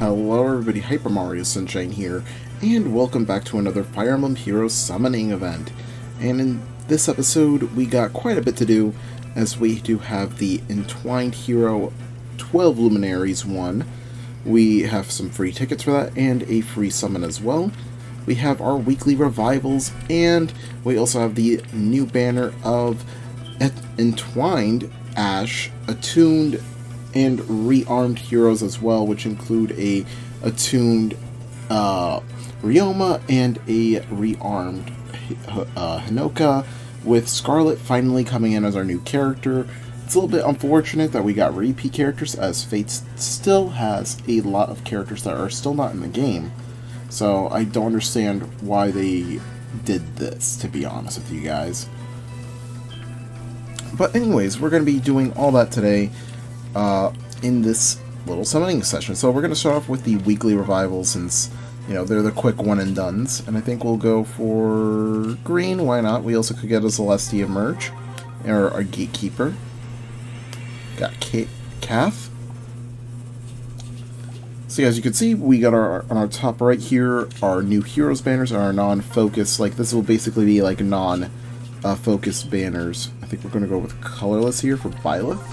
Hello everybody, Hyper Mario Sunshine here, and welcome back to another Fire Emblem Heroes summoning event. And in this episode, we got quite a bit to do, as we do have the Entwined Hero 12 Luminaries one. We have some free tickets for that, and a free summon as well. We have our weekly revivals, and we also have the new banner of Entwinned Ash, attuned and rearmed heroes as well, which include a attuned Ryoma and a rearmed Hinoka, with Scarlet finally coming in as our new character. It's a little bit unfortunate that we got repeat characters, as Fate still has a lot of characters that are still not in the game. So I don't understand why they did this, to be honest with you guys. But anyways, we're going to be doing all that today in this little summoning session. So we're going to start off with the weekly revivals, since, you know, they're the quick one and dones. And I think we'll go for green, why not? We also could get a Celestia merge, or our Gatekeeper. Got Calf. So as you can see, we got our, on our top right here, our new heroes banners are our non-focus. Like, this will basically be like non-focus banners. I think we're going to go with colorless here for Byleth.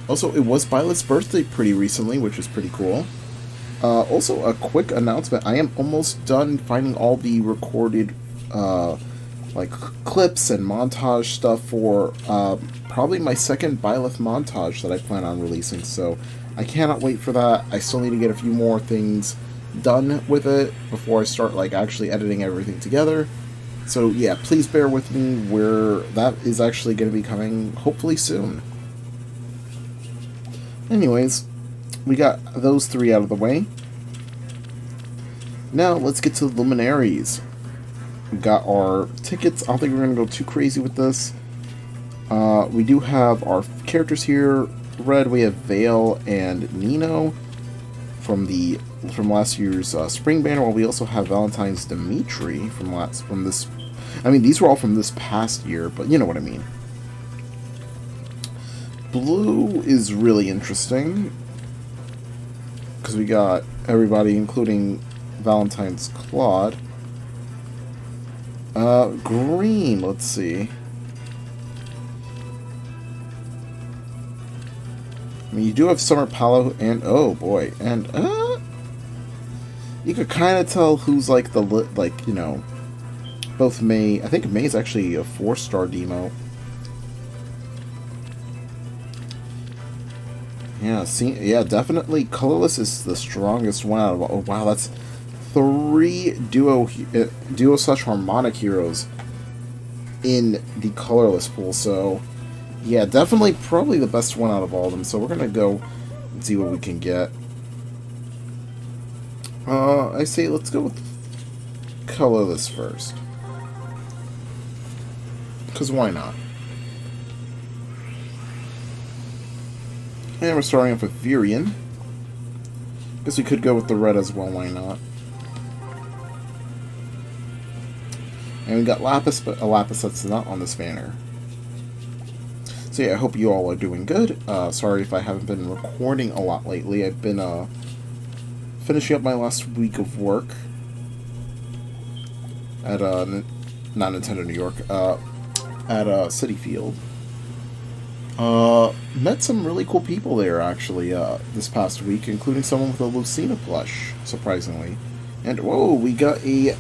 Also, it was Byleth's birthday pretty recently, which is pretty cool. Also, a quick announcement. I am almost done finding all the recorded like clips and montage stuff for probably my second Byleth montage that I plan on releasing. So I cannot wait for that. I still need to get a few more things done with it before I start like actually editing everything together. So yeah, please bear with me, where that is actually going to be coming hopefully soon. Anyways, we got those three out of the way. Now let's get to the Luminaries. We got our tickets. I don't think we're going to go too crazy with this. We do have our characters here. Red, we have Vale and Nino from last year's spring banner. While we also have Valentine's Dimitri from this. I mean, these were all from this past year, but you know what I mean. Blue is really interesting, because we got everybody, including Valentine's Claude. Green, let's see. I mean, you do have Summer Palo, and oh boy, and you could kind of tell who's like the like, you know, both May. I think May is actually a 4-star demo. Yeah, yeah, definitely colorless is the strongest one out of all. Oh, wow, that's 3 duo/harmonic heroes in the colorless pool. So, yeah, definitely probably the best one out of all of them. So we're gonna go and see what we can get. I say let's go with colorless first, because why not? And we're starting off with Virion. Guess we could go with the red as well, why not? And we got Lapis, but a Lapis that's not on this banner. So yeah, I hope you all are doing good. Sorry if I haven't been recording a lot lately. I've been finishing up my last week of work at not Nintendo New York, at City Field. Met some really cool people there, actually, this past week, including someone with a Lucina plush, surprisingly. And, whoa, we got a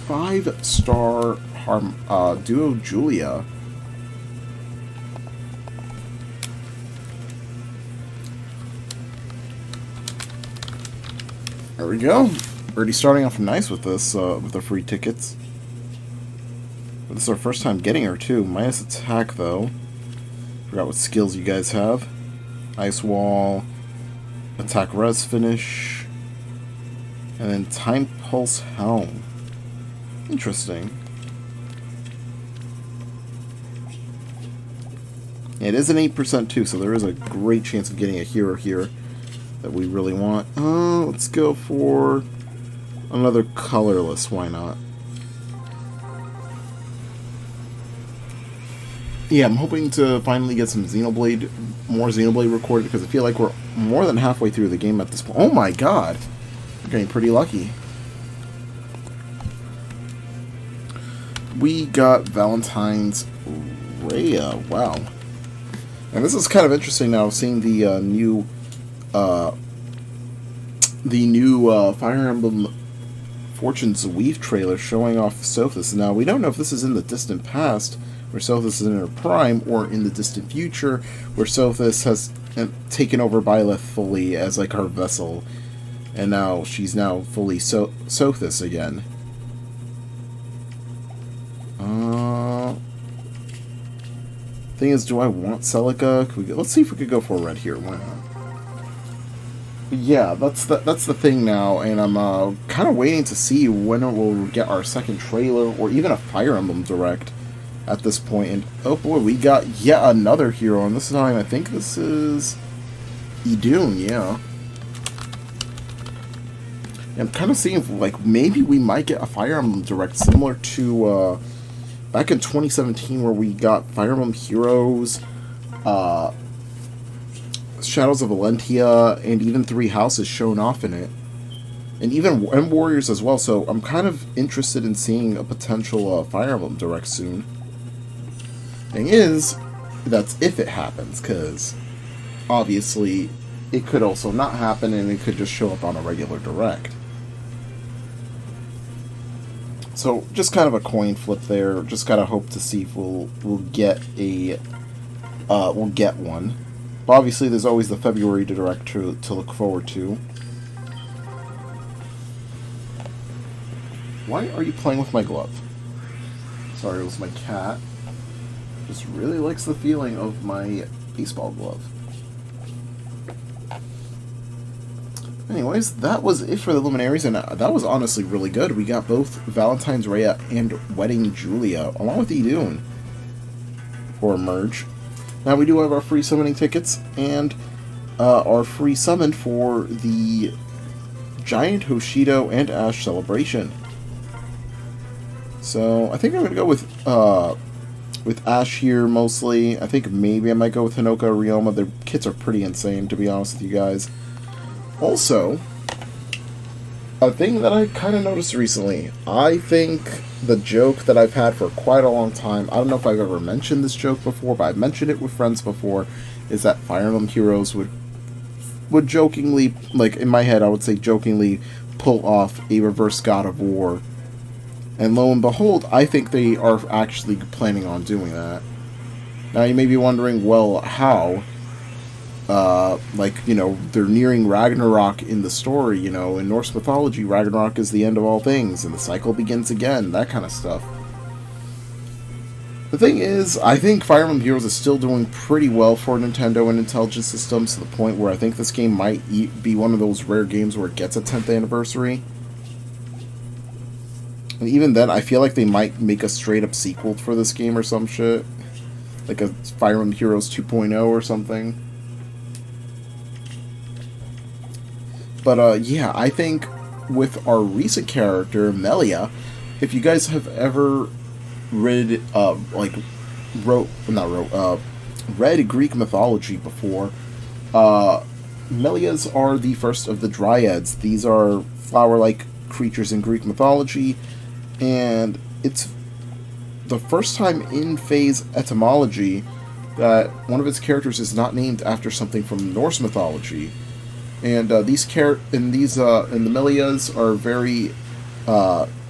5-star Duo Julia. There we go. Already starting off nice with this, with the free tickets. But this is our first time getting her, too. Minus attack, though. Forgot what skills you guys have. Ice Wall, Attack Res Finish, and then Time Pulse Helm. Interesting. It is an 8% too, so there is a great chance of getting a hero here that we really want. Let's go for another colorless, why not? yeah, I'm hoping to finally get some more Xenoblade recorded, because I feel like we're more than halfway through the game at this point. Oh my god! We're getting pretty lucky. We got Valentine's Rhea. Wow. And this is kind of interesting now, seeing the new Fire Emblem Fortune's Weave trailer showing off Sophis. Now, we don't know if this is in the distant past, where Sophis is in her prime, or in the distant future, where Sophis has taken over Byleth fully as like her vessel, and now she's fully Sophis again. Thing is, do I want Celica? Let's see if we could go for a red here. Why not? Yeah, that's the thing now, and I'm kind of waiting to see when we'll get our second trailer, or even a Fire Emblem Direct at this point. And oh boy, we got yet another hero, and this time I think this is Idun, yeah. And I'm kind of seeing if, like, maybe we might get a Fire Emblem Direct similar to back in 2017, where we got Fire Emblem Heroes, Shadows of Valentia, and even Three Houses shown off in it. And even Warriors as well, so I'm kind of interested in seeing a potential Fire Emblem Direct soon. Thing is, that's if it happens, because obviously it could also not happen, and it could just show up on a regular Direct. So just kind of a coin flip there. Just gotta hope to see if we'll get one. But obviously, there's always the February Direct to look forward to. Why are you playing with my glove? Sorry, it was my cat. Just really likes the feeling of my baseball glove. Anyways, that was it for the Luminaries, and that was honestly really good. We got both Valentine's Rhea and Wedding Julia, along with Idun, for a merge. Now, we do have our free summoning tickets, and our free summon for the Giant Hoshido and Ash celebration. So, I think I'm going to go with Ash here, mostly. I think maybe I might go with Hinoka or Ryoma. Their kits are pretty insane, to be honest with you guys. Also, a thing that I kind of noticed recently, I think the joke that I've had for quite a long time, I don't know if I've ever mentioned this joke before, but I've mentioned it with friends before, is that Fire Emblem Heroes would jokingly, like in my head I would say jokingly, pull off a reverse God of War. And lo and behold, I think they are actually planning on doing that. Now you may be wondering, well, how? Like, you know, they're nearing Ragnarok in the story, you know, in Norse mythology, Ragnarok is the end of all things, and the cycle begins again, that kind of stuff. The thing is, I think Fire Emblem Heroes is still doing pretty well for Nintendo and Intelligent Systems, to the point where I think this game might be one of those rare games where it gets a 10th anniversary. And even then, I feel like they might make a straight-up sequel for this game or some shit. Like a Fire Emblem Heroes 2.0 or something. But, yeah, I think with our recent character, Melia, if you guys have ever read Greek mythology before, Melias are the first of the Dryads. These are flower-like creatures in Greek mythology, and it's the first time in Faye's etymology that one of its characters is not named after something from Norse mythology. And the Melias are very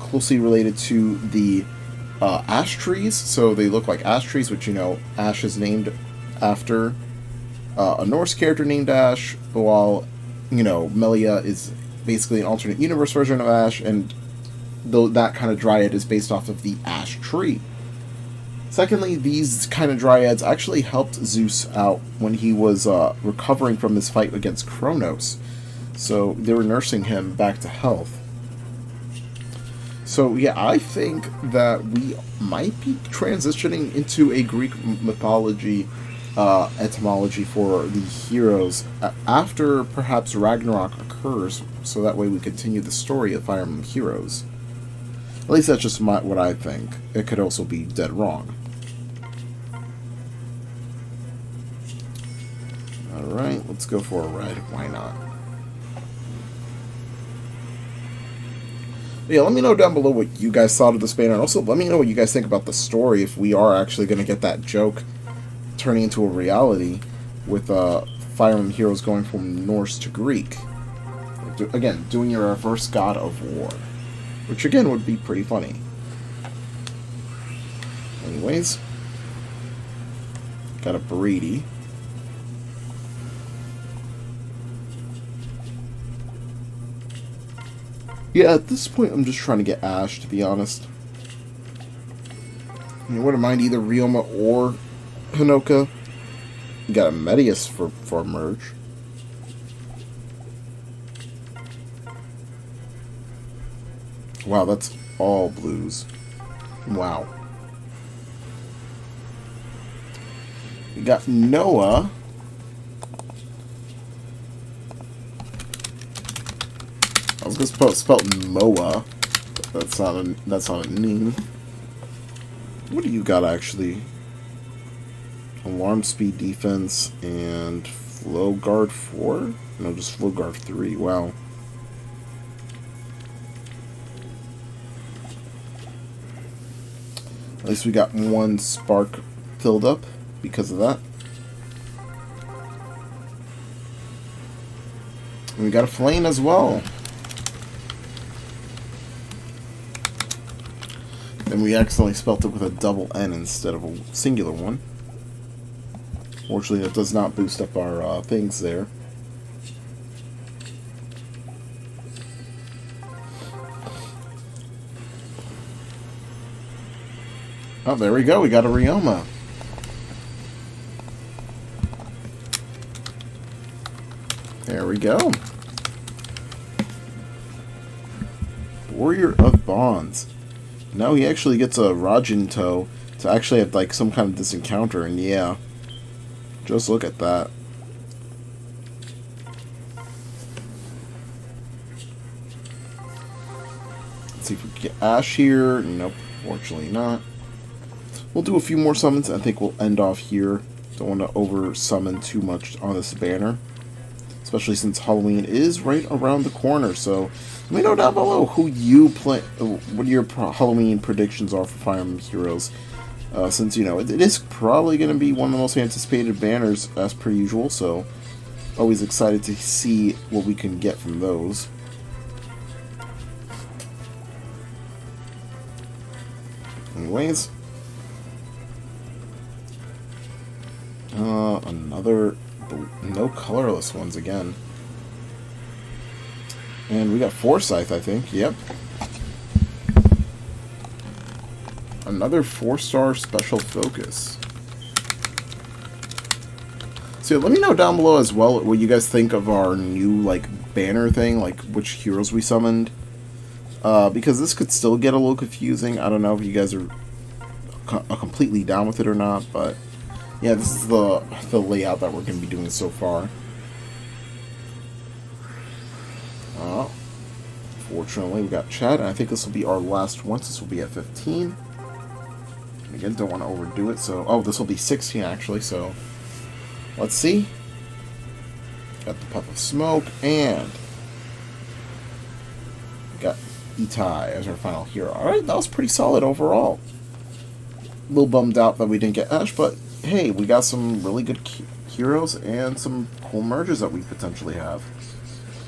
closely related to the ash trees, so they look like ash trees, which, you know, Ash is named after a Norse character named Ash, while, you know, Melia is basically an alternate universe version of Ash, and that kind of dryad is based off of the ash tree. Secondly, these kind of dryads actually helped Zeus out when he was recovering from his fight against Kronos. So they were nursing him back to health. So yeah, I think that we might be transitioning into a Greek mythology etymology for the heroes after perhaps Ragnarok occurs, so that way we continue the story of Fire Emblem Heroes. At least that's just what I think. It could also be dead wrong. Let's go for a red. Why not? But yeah, let me know down below what you guys thought of this banner. And also, let me know what you guys think about the story, if we are actually going to get that joke turning into a reality with Fire Emblem Heroes going from Norse to Greek. Again, doing your reverse God of War. Which, again, would be pretty funny. Anyways. Got a Brady. Yeah, at this point, I'm just trying to get Ash, to be honest. I wouldn't mind either Ryoma or Hinoka. You got a Medius for a merge. Wow, that's all blues. Wow. We got Noah. I was gonna spell Moa. That's not a name. What do you got actually? Alarm speed defense and flow guard 4? No, just flow guard 3. Wow. At least we got one spark filled up because of that. And we got a flame as well. And we accidentally spelt it with a double N instead of a singular one. Fortunately, it does not boost up our things there. Oh, there we go. We got a Ryoma. There we go. Warrior of Bonds. Now he actually gets a Rajinto to actually have like some kind of this encounter, and yeah. Just look at that. Let's see if we can get Ash here. Nope, fortunately not. We'll do a few more summons. I think we'll end off here. Don't want to over summon too much on this banner, especially since Halloween is right around the corner. So let me know down below who you play. What your Halloween predictions are for Fire Emblem Heroes. Since, you know, it is probably going to be one of the most anticipated banners as per usual, so always excited to see what we can get from those. Anyways. Another no colorless ones again. And we got Forsyth, I think. Yep. Another 4-star special focus. So let me know down below as well what you guys think of our new like banner thing, like which heroes we summoned. Because this could still get a little confusing. I don't know if you guys are completely down with it or not, but yeah, this is the layout that we're going to be doing so far. Fortunately, we got Chad, and I think this will be our last one. This will be at 15. Again, don't want to overdo it, so... Oh, this will be 16, actually, so... Let's see. Got the Puff of Smoke, and... We got Itai as our final hero. Alright, that was pretty solid overall. A little bummed out that we didn't get Ash, but hey, we got some really good heroes and some cool merges that we potentially have.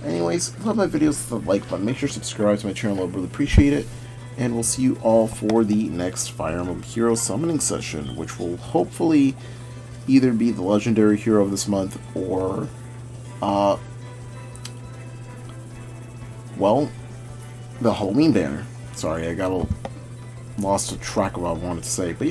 Anyways, love my videos, the like button. Make sure to subscribe to my channel, I'd really appreciate it. And we'll see you all for the next Fire Emblem Hero summoning session, which will hopefully either be the legendary hero of this month or, well, the Halloween banner. Sorry, I got a little lost track of what I wanted to say, but yeah.